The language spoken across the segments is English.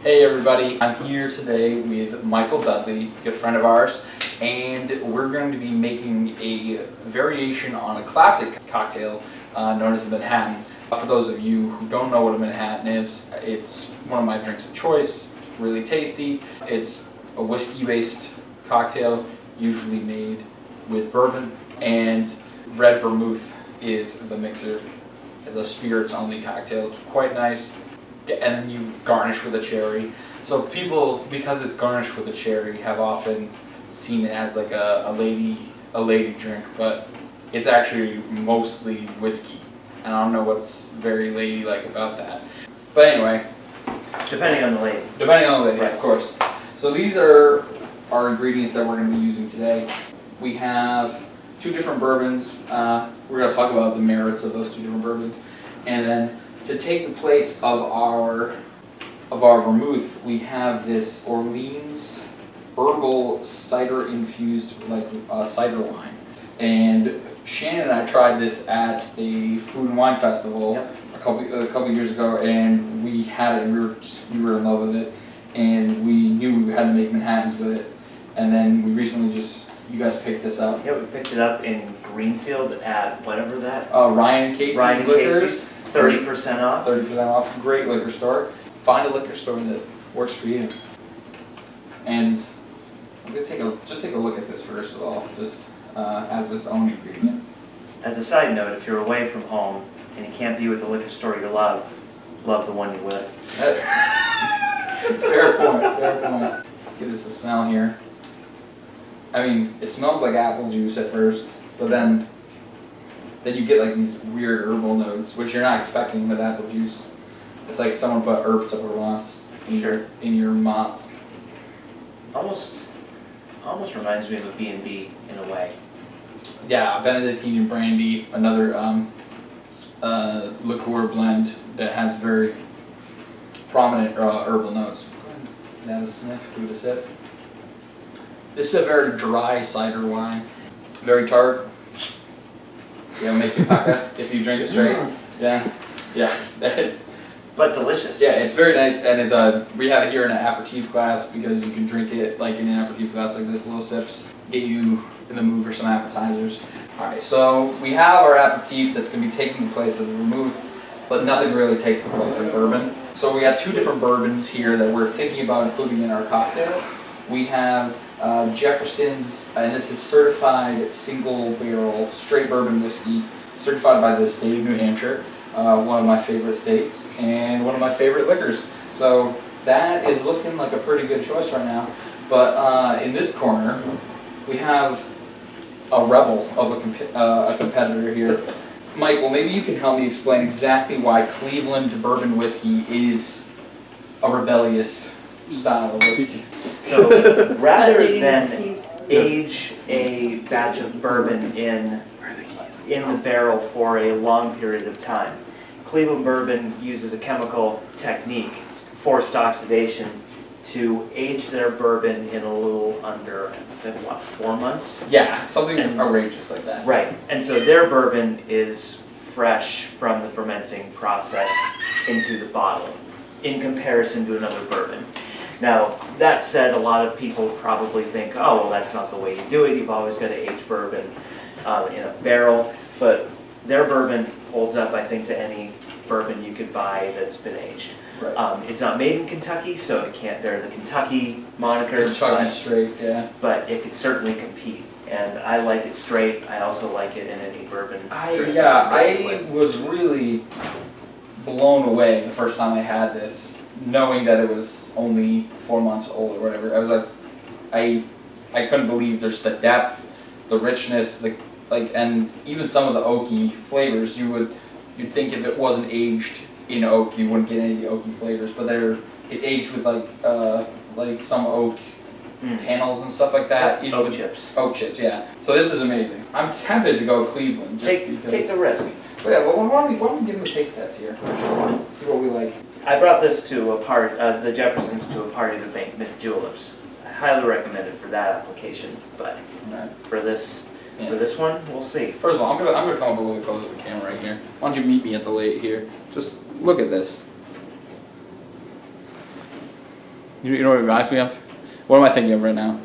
Hey everybody, I'm here today with Michael Dudley, a good friend of ours, and we're going to be making a variation on a classic cocktail known as a Manhattan. For those of you who don't know what a Manhattan is, it's one of my drinks of choice. It's really tasty. It's a whiskey-based cocktail, usually made with bourbon, and red vermouth is the mixer. It's a spirits-only cocktail. It's quite nice. And then you garnish with a cherry. So people, because it's garnished with a cherry, have often seen it as like a lady drink, but it's actually mostly whiskey. And I don't know what's very ladylike about that. But anyway. Depending on the lady. Depending on the lady, right. Of course. So these are our ingredients that we're going to be using today. We have two different bourbons. We're going to talk about the merits of those two different bourbons. And then to take the place of our vermouth, we have this Orleans herbal cider infused cider wine. And Shannon and I tried this at a food and wine festival a couple years ago, and we had it. And we were in love with it, and we knew we had to make Manhattans with it. And then we recently you guys picked this up. Yeah, we picked it up in Greenfield at whatever that. Ryan and Casey's. Ryan and Liquors. Casey's. 30% off. 30% off. Great liquor store. Find a liquor store that works for you. And I'm gonna take a look at this first of all, just as its own ingredient. As a side note, if you're away from home and you can't be with the liquor store you love the one you're with. Fair point. Fair point. Let's give this a smell here. I mean, it smells like apple juice at first, but then you get like these weird herbal notes, which you're not expecting with apple juice. It's like someone put herbs to Provence in your Mott's. Almost reminds me of a B&B in a way. Yeah, Benedictine brandy, another liqueur blend that has very prominent herbal notes. Go ahead and have a sniff, give it a sip. This is a very dry cider wine, very tart. It'll make you pucker if you drink it straight. Yeah. But delicious. Yeah, it's very nice, and we have it here in an aperitif glass because you can drink it like in an aperitif glass like this, little sips, get you in the mood for some appetizers. All right, so we have our aperitif that's going to be taking the place of the vermouth, but nothing really takes the place of bourbon. So we got two different bourbons here that we're thinking about including in our cocktail. We have Jefferson's, and this is certified single barrel straight bourbon whiskey, certified by the state of New Hampshire, one of my favorite states, and one of my favorite liquors. So that is looking like a pretty good choice right now. But in this corner, we have a rebel of a competitor here. Michael, maybe you can help me explain exactly why Cleveland bourbon whiskey is a rebellious style of whiskey. So rather than age a batch of bourbon in the barrel for a long period of time, Cleveland bourbon uses a chemical technique, forced oxidation, to age their bourbon in a little under, 4 months? Yeah, something outrageous like that. Right, and so their bourbon is fresh from the fermenting process into the bottle in comparison to another bourbon. Now, that said, a lot of people probably think, oh, well, that's not the way you do it. You've always got to age bourbon in a barrel. But their bourbon holds up, I think, to any bourbon you could buy that's been aged. Right. It's not made in Kentucky, so it can't bear the Kentucky moniker. Kentucky straight, yeah. But it could certainly compete. And I like it straight. I also like it in any bourbon. I was really blown away the first time I had this, knowing that it was only 4 months old or whatever. I was like, I couldn't believe there's the depth, the richness, and even some of the oaky flavors. You'd think if it wasn't aged in oak, you wouldn't get any of the oaky flavors. But it's aged with like some oak panels and stuff like that. Oak chips. Oak chips, yeah. So this is amazing. I'm tempted to go Cleveland just because. Take the risk. But yeah, well, why don't we give them a taste test here? See what we like. I brought this to the Jeffersons to a party that baked mint juleps. I highly recommend it for that application, but for this one, we'll see. First of all, I'm gonna come up a little bit closer to the camera right here. Why don't you meet me at the lake here? Just look at this. You know what it reminds me of? What am I thinking of right now?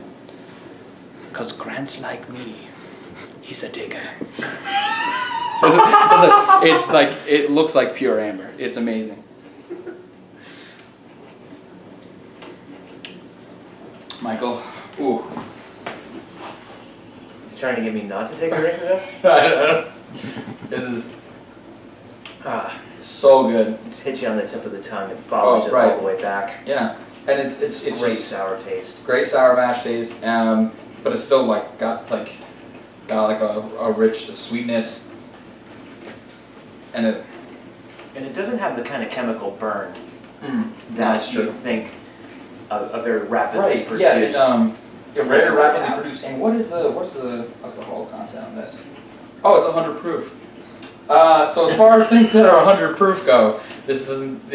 Cause Grant's like me. He's a digger. It's like, it looks like pure amber. It's amazing. Michael, ooh. You trying to get me not to take a drink of this? I don't know. This is so good. Just hit you on the tip of the tongue and follows it right. all the way back. Yeah, and it's Great just sour taste. great sour mash taste. But it's still like got a rich sweetness, and it doesn't have the kind of chemical burn that's that you true. think a very rapidly produced. Yeah, very rapidly have. produced. And what is the alcohol content on this? Oh, it's 100 proof. So as far as things that are 100 proof go, it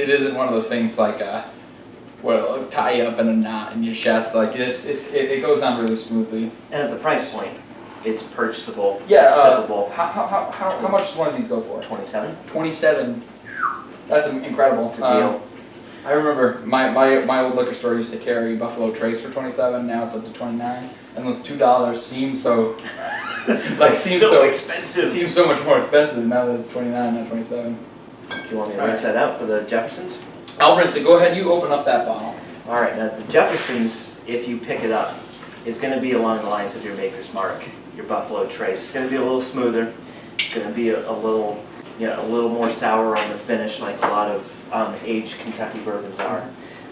isn't one of those things like tie you up in a knot in your chest like this. It goes down really smoothly. And at the price point, it's purchasable, Yeah. sippable. How much does one of these go for? 27. 27. That's incredible. It's a deal. I remember my old liquor store used to carry Buffalo Trace for 27. Now it's up to 29, and those $2 seem so expensive. It seems so much more expensive now that it's 29, not 27. Do you want me to rinse that out for the Jeffersons? I'll rinse it. Go ahead. You open up that bottle. All right. Now the Jeffersons, if you pick it up, is going to be along the lines of your Maker's Mark, your Buffalo Trace. It's going to be a little smoother. It's going to be a little more sour on the finish, like a lot of aged Kentucky bourbons are.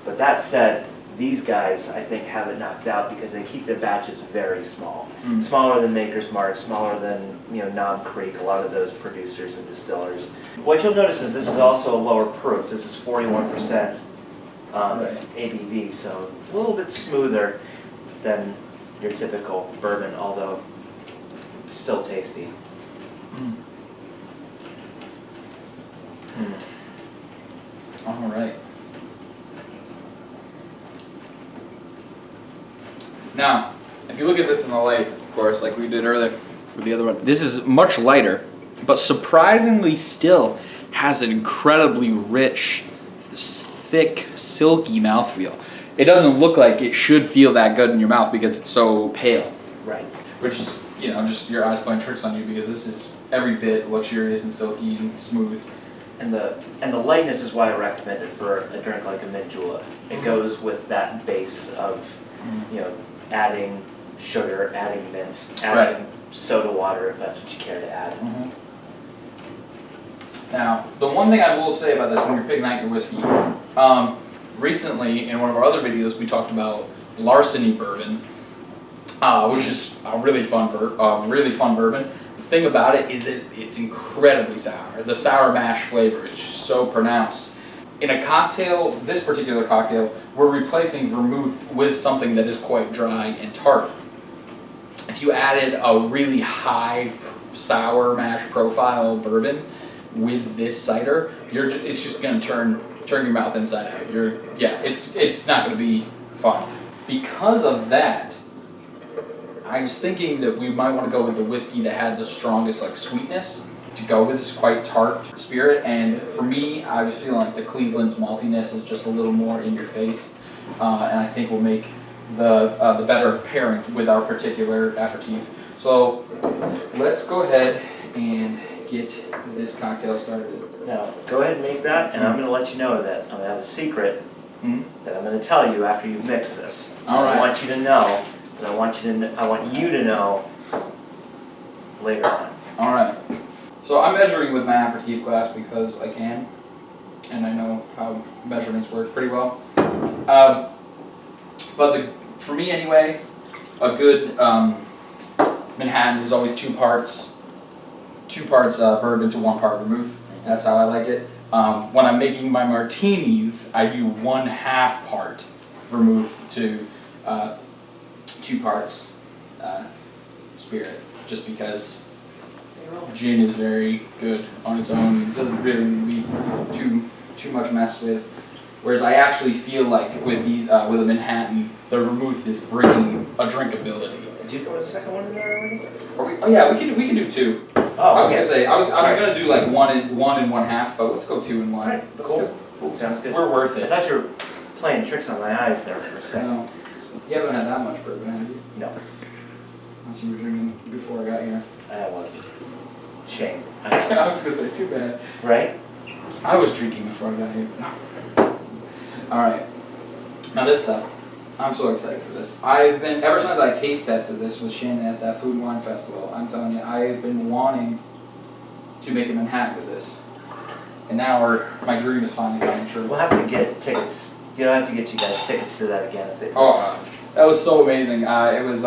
But that said, these guys, I think, have it knocked out because they keep their batches very small. Smaller than Maker's Mark, smaller than Knob Creek, a lot of those producers and distillers. What you'll notice is this is also a lower proof. This is 41% ABV, so a little bit smoother than your typical bourbon, although still tasty. All right. Now, if you look at this in the light, of course, like we did earlier with the other one, this is much lighter, but surprisingly still has an incredibly rich, thick, silky mouthfeel. It doesn't look like it should feel that good in your mouth because it's so pale. Right. Which is, just your eyes playing tricks on you because this is every bit luxurious and silky and smooth. And the lightness is why I recommend it for a drink like a mint julep. It goes with that base of, adding sugar, adding mint, adding soda water if that's what you care to add. Now, the one thing I will say about this when you're picking out your whiskey, recently in one of our other videos we talked about Larceny bourbon, which is a really fun bourbon. The thing about it is that it's incredibly sour. The sour mash flavor is just so pronounced. In a cocktail, this particular cocktail, we're replacing vermouth with something that is quite dry and tart. If you added a really high sour mash profile bourbon with this cider, it's just going to turn your mouth inside out. It's not going to be fun. Because of that, I was thinking that we might want to go with the whiskey that had the strongest sweetness to go with this quite tart spirit. And for me, I was feeling like the Cleveland's maltiness is just a little more in your face, and I think will make the better pairing with our particular aperitif. So let's go ahead and get this cocktail started. Now, go ahead and make that, and I'm going to let you know that I'm going to have a secret that I'm going to tell you after you've mixed this. All right. I want you to know. But I want you to know later on. All right. So I'm measuring with my aperitif glass because I can, and I know how measurements work pretty well. But for me anyway, a good Manhattan is always two parts bourbon to 1 part vermouth. That's how I like it. When I'm making my martinis, I do 1/2 part vermouth to 2 parts spirit, just because gin is very good on its own. It doesn't really need to be too much messed with. Whereas I actually feel like with these with a Manhattan, the vermouth is bringing a drinkability. Did you put a second one in there already? We can do 2. Oh, I was okay. gonna say I was gonna do one and 1/2, but let's go 2 and 1. All right, Let's cool. go. Sounds good. We're worth I it. thought you were playing tricks on my eyes there for a second. No. You haven't had that much bourbon, have you? No, Unless you were drinking before I got here. I wasn't. Shame. I was gonna say, too bad. Right? I was drinking before I got here. Alright. Now this stuff. I'm so excited for this. I've been, ever since I taste tested this with Shannon at that Food and Wine Festival, I'm telling you, I've been wanting to make a Manhattan with this. And now my dream is finally coming true. We'll have to get tickets. You'll have to get you guys tickets to that again if they. Oh, that was so amazing. It was,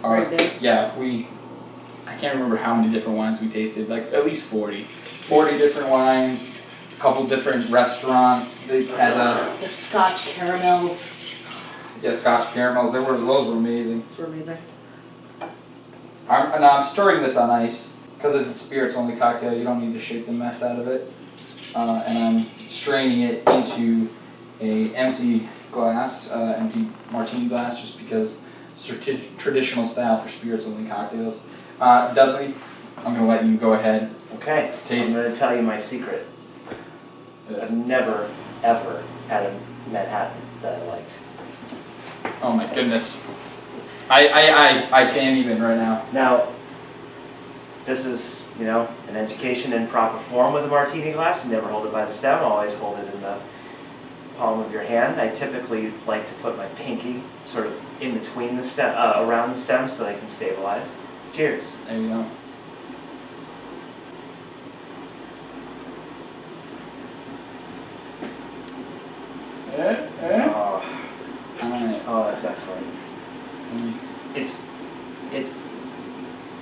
great day. yeah, I can't remember how many different wines we tasted, like at least 40. 40 different wines, a couple different restaurants. They had, The Scotch caramels. yeah, Scotch caramels, those were amazing. Those were amazing. I'm stirring this on ice, because it's a spirits only cocktail, you don't need to shake the mess out of it. And I'm straining it into a empty glass, empty martini glass, just because it's traditional style for spirits only cocktails. Dudley, I'm gonna let you go ahead. Okay. Taste. I'm going to tell you my secret. I've never ever had a Manhattan that I liked. Oh my goodness. I can't even right now. Now, this is, you know, an education in proper form with a martini glass. You never hold it by the stem, always hold it in the palm of your hand. I typically like to put my pinky sort of in between the stem, around the stem so they can stay alive. Cheers. There you go. Oh, Alright. oh, that's excellent.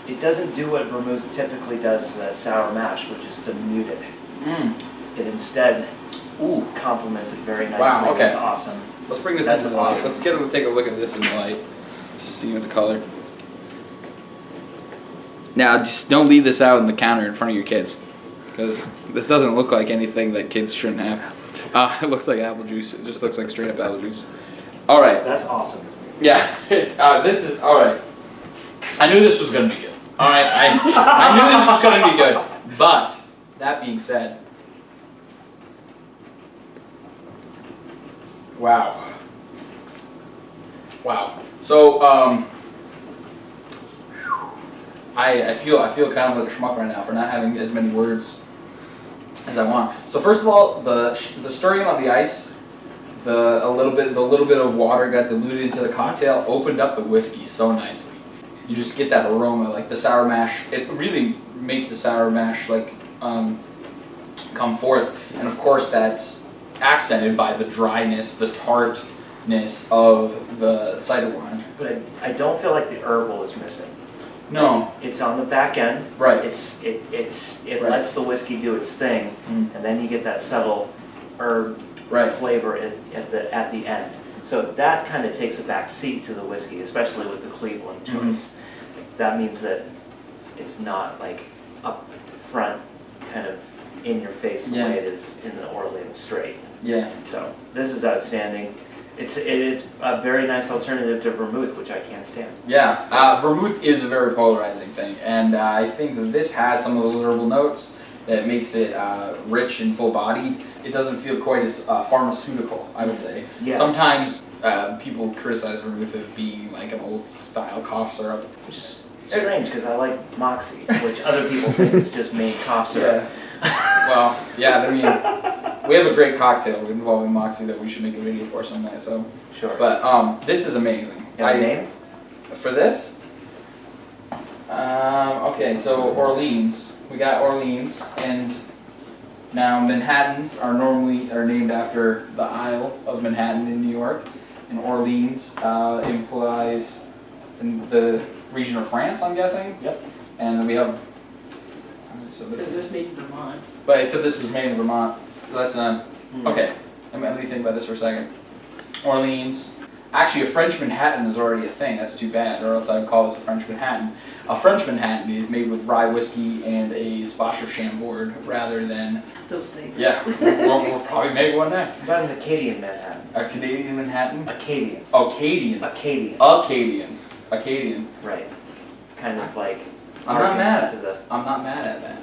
It doesn't do what vermouth typically does to that sour mash, which is to mute it. It instead complements it very nicely. Wow, okay. It's awesome. Let's bring this That's into the light. awesome. Let's take a look at this in the light. See with the color. Now, just don't leave this out on the counter in front of your kids, because this doesn't look like anything that kids shouldn't have. It looks like apple juice. It just looks like straight up apple juice. All right. That's awesome. Yeah. It's this is all right. I knew this was gonna be good. All right. I knew this was gonna be good. But that being said, wow. Wow. So I feel kind of like a schmuck right now for not having as many words as I want. So first of all, the stirring on the ice, the little bit of water got diluted into the cocktail, opened up the whiskey so nicely. You just get that aroma, like the sour mash. It really makes the sour mash like come forth, and of course that's accented by the dryness, the tartness of the cider wine. But I don't feel like the herbal is missing. No. It's on the back end. Right. It Right. lets the whiskey do its thing, and then you get that subtle herb flavor at the end. So that kind of takes a back seat to the whiskey, especially with the Cleveland choice. That means that it's not like up front, kind of in your face the way it is in the Orleans Straight. Yeah. So this is outstanding. It's a very nice alternative to vermouth, which I can't stand. Yeah, vermouth is a very polarizing thing, and I think that this has some of the herbal notes that makes it rich and full-bodied. It doesn't feel quite as pharmaceutical, I would say. Yes. Sometimes people criticize vermouth as being like an old-style cough syrup. Which is strange, because I like Moxie, which other people think is just made cough syrup. Well, yeah, I mean, we have a great cocktail involving Moxie that we should make a video for someday, so. Sure. But this is amazing. And the name? For this? Okay, so Orleans. We got Orleans, and now Manhattans are named after the Isle of Manhattan in New York, and Orleans implies in the region of France, I'm guessing. Yep. And then we have. So It says it was made in Vermont. But it said this was made in Vermont, so that's okay. Let me think about this for a second. Orleans. Actually, a French Manhattan is already a thing. That's too bad, or else I'd call this a French Manhattan. A French Manhattan is made with rye whiskey and a splash of Chambord rather than. Those things. Yeah, we'll probably make one next. What about an Acadian Manhattan? A Canadian Manhattan? Acadian. Acadian. Acadian. Right. Kind of like. I'm not mad. arguments to I'm not mad at that.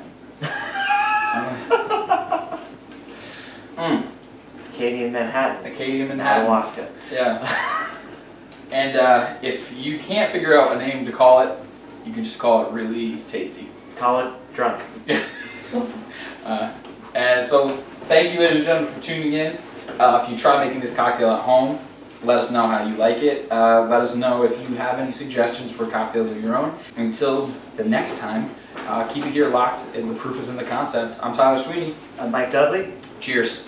Acadian Manhattan, Acadian Manhattan. Alaska. Yeah. And if you can't figure out a name to call it, you can just call it really tasty. Call it drunk. And so, thank you, ladies and gentlemen, for tuning in. If you try making this cocktail at home, let us know how you like it. Let us know if you have any suggestions for cocktails of your own. Until the next time, keep it here locked, and the proof is in the concept. I'm Tyler Sweeney. I'm Mike Dudley. Cheers.